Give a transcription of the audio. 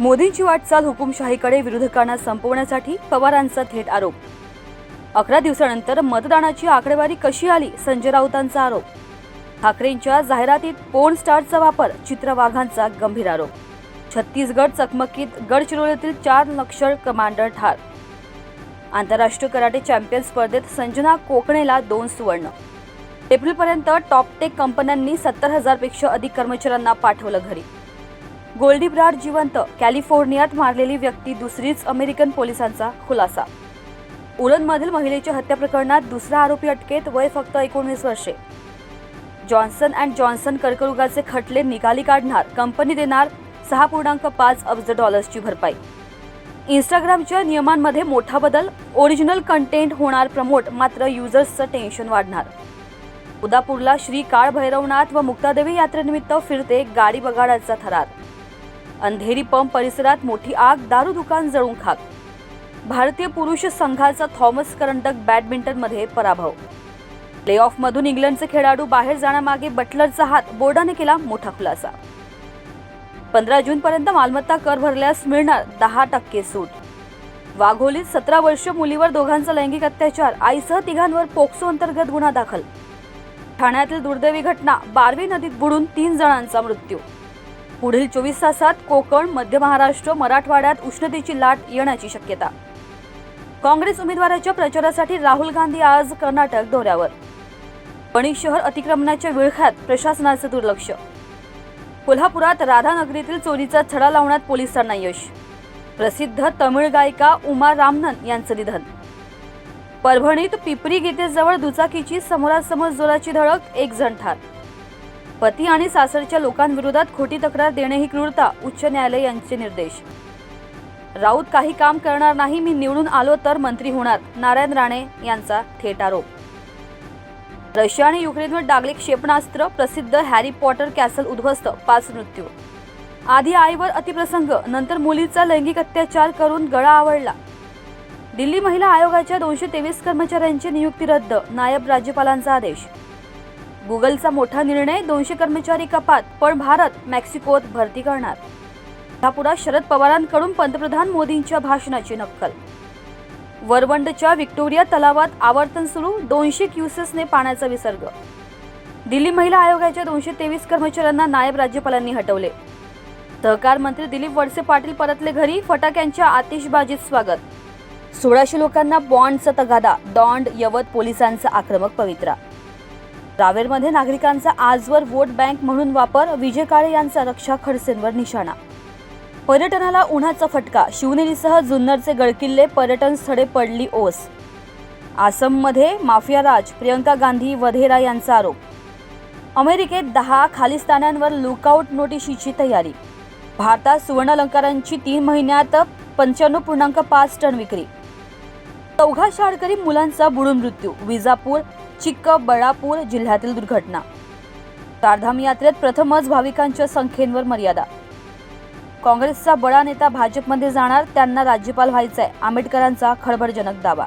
मोदींची वाटचाल हुकुमशाहीकडे, विरोधकांना संपवण्यासाठी पवारांचा थेट आरोप। 11 दिवसांनंतर मतदानाची आकडेवारी कशी आली, संजय राऊतांचा आरोप। ठाकरेंच्या जाहिरातीत पोर्न स्टारचा वापर, चित्रवाघांचा गंभीर आरोप। छत्तीसगड चकमकीत गडचिरोलीतील 4 नक्षल कमांडर ठार। आंतरराष्ट्रीय कराटे चॅम्पियन स्पर्धेत संजना कोकणेला 2 सुवर्ण। एप्रिलपर्यंत टॉप-टेक कंपन्यांनी 70,000 पेक्षा अधिक कर्मचाऱ्यांना पाठवलं घरी। गोल्डी ब्राड जिवंत, कॅलिफोर्नियात मारलेली व्यक्ती दुसरीच, अमेरिकन पोलिसांचा खुलासा। उरणमधील महिलेच्या हत्या प्रकरणात दुसरा आरोपी अटकेत, वय फक्त 19 वर्षे। जॉन्सन अँड जॉन्सन कर्करोगाचे खटले निकाली काढणार, कंपनी देणार $6.5 अब्ज ची भरपाई। इंस्टाग्रामच्या नियमांमध्ये मोठा बदल, ओरिजिनल कंटेंट होणार प्रमोट, मात्र युजर्सचं टेन्शन वाढणार। उदापूरला श्री काळ भैरवनाथ व मुक्तादेवी यात्रेनिमित्त फिरते गाडी बगाडाचा थरार। अंधेरी पंप परिसरात मोठी आग, दारू दुकान जळून खाक। भारतीय पुरुष संघाचा थॉमस करंडक बॅडमिंटनमध्ये पराभव। प्लेऑफमधून इंग्लंडचे खेळाडू बाहेर जाण्यामागे बटलरचा हात, बोर्डाने केला मोठा खुलासा। 15 जूनपर्यंत मालमत्ता कर भरल्यास मिळणार 10% सूट। वाघोलीत 17 वर्षीय मुलीवर दोघांचा लैंगिक अत्याचार, आईसह तिघांवर पोक्सो अंतर्गत गुन्हा दाखल। ठाण्यातील दुर्दैवी घटना, बारवी नदीत बुडून 3 जणांचा मृत्यू। पुढील 24 तासात कोकण, मध्य महाराष्ट्र, मराठवाड्यात उष्णतेची लाट येण्याची शक्यता। काँग्रेस उमेदवाराच्या प्रचारासाठी राहुल गांधी आज कर्नाटक दौऱ्यावर। वणी शहर अतिक्रमणाच्या विळख्यात, प्रशासनाचं दुर्लक्ष। कोल्हापुरात राधानगरीतील चोरीचा छडा लावण्यात पोलिसांना यश। प्रसिद्ध तमिळ गायिका उमा रामनन यांचं निधन। परभणीत पिपरी गीतेजवळ दुचाकीची समोरासमोर जोराची धडक, 1 जण ठार। पती आणि सासरच्या लोकांविरोधात खोटी तक्रार देणे ही क्रूरता, उच्च न्यायालय यांचे निर्देश। राऊत काही काम करणार नाही, मी निवडून आलो तर मंत्री होणार, नारायण राणे यांचा थेट आरोप। रशिया आणि युक्रेनवर डागले क्षेपणास्त्र, प्रसिद्ध हॅरी पॉटर कॅसल उद्ध्वस्त, 5 मृत्यू। आधी आईवर अतिप्रसंग, नंतर मुलीचा लैंगिक अत्याचार करून गळा आवळला। दिल्ली महिला आयोगाच्या 223 कर्मचाऱ्यांची नियुक्ती रद्द, नायब राज्यपालांचा आदेश। गुगलचा मोठा निर्णय, 200 कर्मचारी कपात, पण भारत मेक्सिकोत भरती करणार। कोल्हापुरात शरद पवारांकडून पंतप्रधान मोदींच्या भाषणाची नक्कल। वरवंडच्या व्हिक्टोरिया तलावात आवर्तन सुरू, 200 क्युसेसने पाण्याचा विसर्ग। दिल्ली महिला आयोगाच्या 223 कर्मचाऱ्यांना नायब राज्यपालांनी हटवले। सहकार मंत्री दिलीप वळसे पाटील परतले घरी, फटाक्यांच्या आतिषबाजीत स्वागत। 1600 लोकांना बॉन्डचा तगादा, दौंड यवत पोलिसांचा आक्रमक पवित्रा। रावेरमध्ये नागरिकांचा आजवर वोट बँक म्हणून वापर, विजय काळे यांचा रक्षा खडसेंवर निशाणा। पर्यटनाला उन्हाचा फटका, शिवनेरीसह जुन्नरचे गडकिल्ले, पर्यटन स्थळे पडली ओस। आसाममध्ये माफिया राज, प्रियंका गांधी वधेरा यांचा आरोप। अमेरिकेत 10 खालिस्तान्यांवर लुकआउट नोटिशीची तयारी। भारतात सुवर्णालंकारांची 3 महिन्यात 95.5 टन विक्री। 4 शाळकरी मुलांचा बुडून मृत्यू, विजापूर चिक्कबळापूर जिल्ह्यातील दुर्घटना। चारधाम यात्रेत प्रथमच भाविकांच्या संख्येवर मर्यादा। काँग्रेसचा बडा नेता भाजपमध्ये जाणार, त्यांना राज्यपाल व्हायचंय, आंबेडकरांचा खळबळजनक दावा।